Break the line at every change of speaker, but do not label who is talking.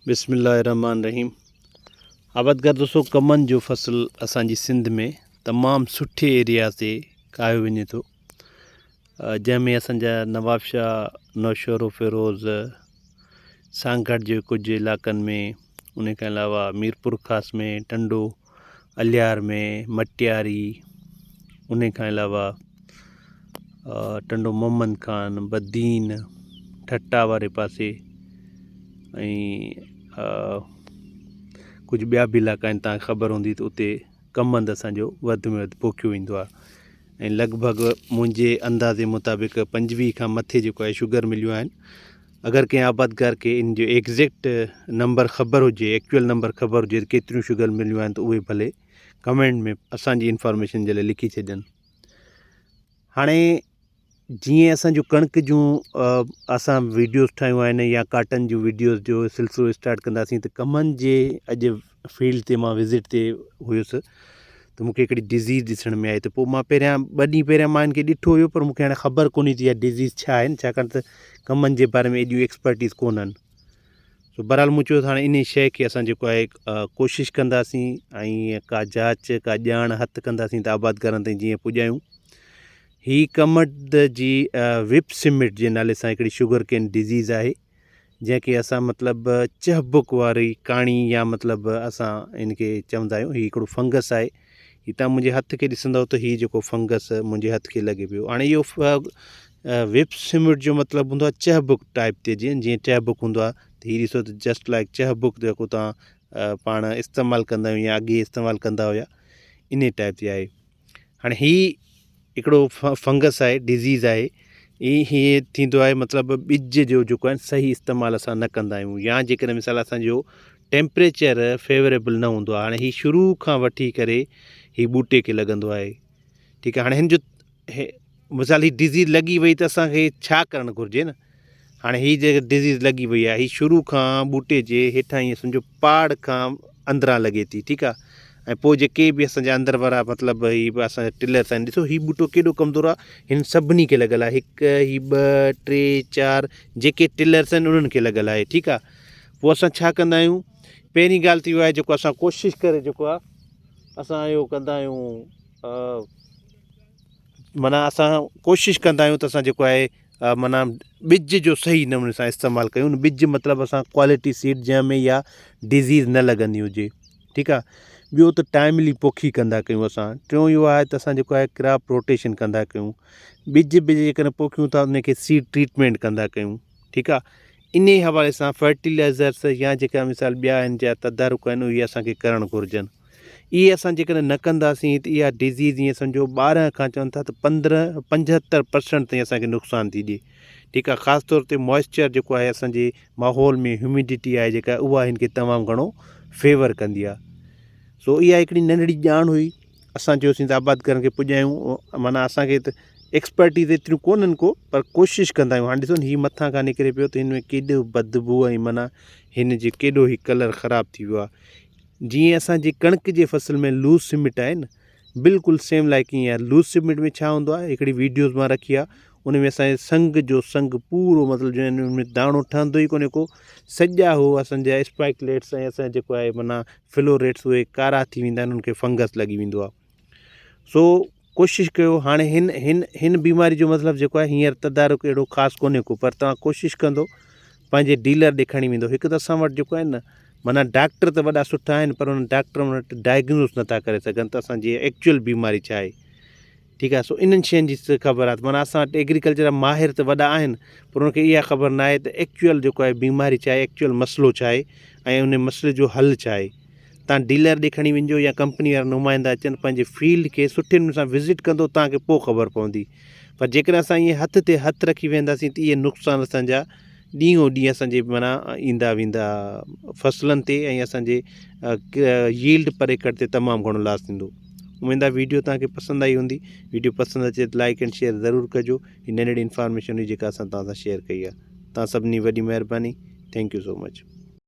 बिस्मिल्लाहिर्रहमानिर्रहीम। आबादगार दोस्तों, कमन जो फसल असांजी सिंध में तमाम सुठे एरिया से कायो वञे थो, जंहिंमें असांजा नवाब शाह, नौशरो फिरोज़, सांगढ़ जे कुछ इलाक़नि में, उन खां अलावा मीरपुर ख़ास में, टंडो अलियार में, मटियारी, उन खां अलावा टंडो मोहम्मद खान, बदीन, ठट्टा वारे पासे ऐं कुझु ॿिया बि इलाइक़ा आहिनि। तव्हांखे ख़बर हूंदी त उते कमंद असांजो वधि में वधि पोखियो वेंदो आहे ऐं लॻभॻि मुंहिंजे अंदाज़े मुताबिक़ 25 खां मथे जेको आहे शुगर मिलियूं आहिनि। अगरि कंहिं आबादगार खे इन जो एग्ज़ैक्ट नंबर ख़बर हुजे, एक्चुअल नंबर ख़बर हुजे त केतिरियूं शुगर मिलियूं आहिनि, त उहे भले कमेंट में असांजी इंफॉर्मेशन जे लाइ लिखी छॾनि। हाणे जीअं असांजो कणिक जूं असां वीडियोज़ ठाहियूं आहिनि या काटन जूं वीडियोज़ जो सिलसिलो स्टार्ट कंदासीं, त कमनि जे अॼु फील्ड ते मां विज़िट ते हुयुसि त मूंखे हिकिड़ी डिज़ीज़ ॾिसण में आई। त पोइ मां ॿ ॾींहं पहिरियां मां हिनखे ॾिठो हुयो, पर मूंखे हाणे ख़बर कोन्हे थी इहा डिज़ीज़ छा आहे, छाकाणि त कमनि जे बारे में एॾियूं एक्सपर्टीज़ कोन्हनि। सो बहरहाल मूं चयो त हाणे इन शइ खे असां जेको आहे कोशिशि कंदासीं ऐं का जांच, का ॼाण हथु कंदासीं त आबादगारनि ताईं जीअं पुॼायूं। ही कमंद जी विप सिमिट जे नाले सां हिकिड़ी शुगर केन डिज़ीज़ आहे, जंहिंखे असां मतिलबु चहबुक वारी काणी या मतिलबु असां इनखे चवंदा आहियूं। हीउ हिकिड़ो फंगस आहे। ही तव्हां मुंहिंजे हथ खे ॾिसंदव त हीउ जेको फंगस मुंहिंजे हथ खे लॻे पियो। हाणे इहो विप सिमिट जो मतिलबु हूंदो आहे चहबुक टाइप ते, जीअं चहबुक हूंदो आहे त हीउ ॾिसो त जस्ट लाइक चहबुक जेको तव्हां पाण इस्तेमालु कंदा आहियूं या अॻे इस्तेमालु कंदा हुया, इन टाइप जी आहे। हाणे हीउ हिकिड़ो फंगस आहे, डिज़ीज़ आहे। हीअं थींदो आहे मतिलबु ॿिज जो जेको आहे सही इस्तेमालु असां न कंदा आहियूं, या जेकॾहिं मिसाल असांजो टेम्परेचर फेवरेबल न हूंदो आहे। हाणे हीउ शुरू खां वठी करे हीउ ॿूटे खे लॻंदो आहे, ठीकु आहे। हाणे हिन जो मिसाल हीअ डिज़ीज़ लॻी वई त असांखे छा करणु घुरिजे न। हाणे हीअ जेका डिज़ीज़ लॻी वई आहे, हीअ शुरू खां ॿूटे जे हेठां ईअं सम्झो पाड़ खां अंदरां लॻे थी, ठीकु आहे। ऐं पोइ जेके बि असांजा अंदरि वारा मतिलबु हीअ असांजा टिलर्स आहिनि, ॾिसो हीउ ॿूटो केॾो कमज़ोरु आहे। हिन सभिनी खे लॻल आहे, हिकु हीउ 2 3 4 जेके टिलर्स आहिनि उन्हनि खे लॻल आहे, ठीकु आहे। पोइ असां छा कंदा आहियूं, पहिरीं ॻाल्हि त इहो आहे जेको असां कोशिशि करे जेको आहे असां इहो कंदा आहियूं, माना असां कोशिशि कंदा आहियूं त असां जेको आहे माना ॿिज जो सही नमूने सां इस्तेमालु कयूं। ॿिज मतिलबु असां क्वालिटी सीड जंहिंमें इहा डिज़ीज़ न लॻंदी हुजे, ठीकु आहे। ॿियो त टाइमली पोखी कंदा कयूं असां। टियों इहो आहे त असां जेको आहे क्रॉप रोटेशन कंदा कयूं। ॿिज जेकॾहिं पोखियूं था उनखे सीड ट्रीटमेंट कंदा कयूं, ठीकु आहे। इन हवाले सां फर्टिलाइज़र्स या जेका मिसाल ॿिया आहिनि जा तदारुक आहिनि, उहे असांखे करणु घुरिजनि। इहे असां जेकॾहिं न कंदासीं त इहा डिज़ीज़ ईअं सम्झो 12 खां चवनि था त 75% ताईं असांखे नुक़सानु थी ॾिए, ठीकु आहे। ख़ासि तौर ते मॉइस्चर जेको आहे असांजे माहौल में, ह्यूमिडिटी आहे जेका, उहा हिन खे तमामु घणो फेवर कंदी आहे। सो इहा हिकिड़ी नंढड़ी ॼाण हुई। असां चयोसीं त आबादगारनि खे पुॼायूं। माना असांखे त एक्सपर्टीज़ एतिरियूं कोन्हनि को, पर कोशिशि कंदा आहियूं। हाणे ॾिसो न हीउ मथां खां निकिरे पियो त हिन में केॾो बदबू ऐं माना हिन जे केॾो ई कलर ख़राबु थी वियो आहे। जीअं असांजी कणिक जे फसल में लूज़ सिमिट आहे न, बिल्कुलु सेम लाइक ईअं आहे। लूज़ सिमिट में छा हूंदो आहे, हिकिड़ी वीडियोज़ मां रखी आहे, उन में असांजे संग पूरो मतिलबु जो हिन में दाणो ठहंदो ई कोन्हे को, सॼा हो असांजा स्पाइकलेट्स ऐं असांजा जेको आहे माना फ्लोरेट्स उहे कारा थी वेंदा आहिनि, उनखे फंगस लॻी वेंदो आहे। सो कोशिशि कयो। हाणे हिन बीमारी जो मतिलबु जेको आहे हींअर तदारुक अहिड़ो ख़ासि कोन्हे को, पर तव्हां कोशिशि कंदो पंहिंजे डीलर ॾे खणी वेंदो। हिकु त असां वटि जेको आहे न, माना डॉक्टर त वॾा सुठा आहिनि, पर उन डॉक्टर वटि डायग्नोस नथा करे सघनि त असांजी एक्चुअल बीमारी छा आहे, ठीकु आहे। सो इन्हनि शयुनि जी ख़बर आहे। माना असां वटि एग्रीकल्चर जा माहिर त वॾा आहिनि, पर उनखे इहा ख़बर न आहे त एक्चुअल जेको आहे बीमारी छा आहे, एक्चुअल मसइलो छा आहे ऐं उन मसइले जो हल छा आहे। तव्हां डीलर ॾे खणी वञिजो या कंपनी वारा नुमाइंदा अचनि, पंहिंजे फील्ड खे सुठे नमूने सां विज़िट कंदो, तव्हांखे पोइ ख़बर पवंदी। पर जेकॾहिं असां ईअं हथ ते हथु रखी वेंदासीं त इहे नुक़सान असांजा ॾींहों ॾींहुं असांजे माना ईंदा वेंदा फसलनि ते ऐं असांजे यील्ड पर एकड़ ते तमामु घणो लॉस थींदो। उमेद आहे वीडियो तव्हांखे पसंदि आई हूंदी। वीडियो पसंदि अचे त लाइक एंड शेयर ज़रूरु कजो। हीअ नंढड़ी इंफॉर्मेशन हुई जेका असां तव्हां सां शेयर कई आहे। तव्हां सभिनी वॾी महिरबानी। Thank you so much.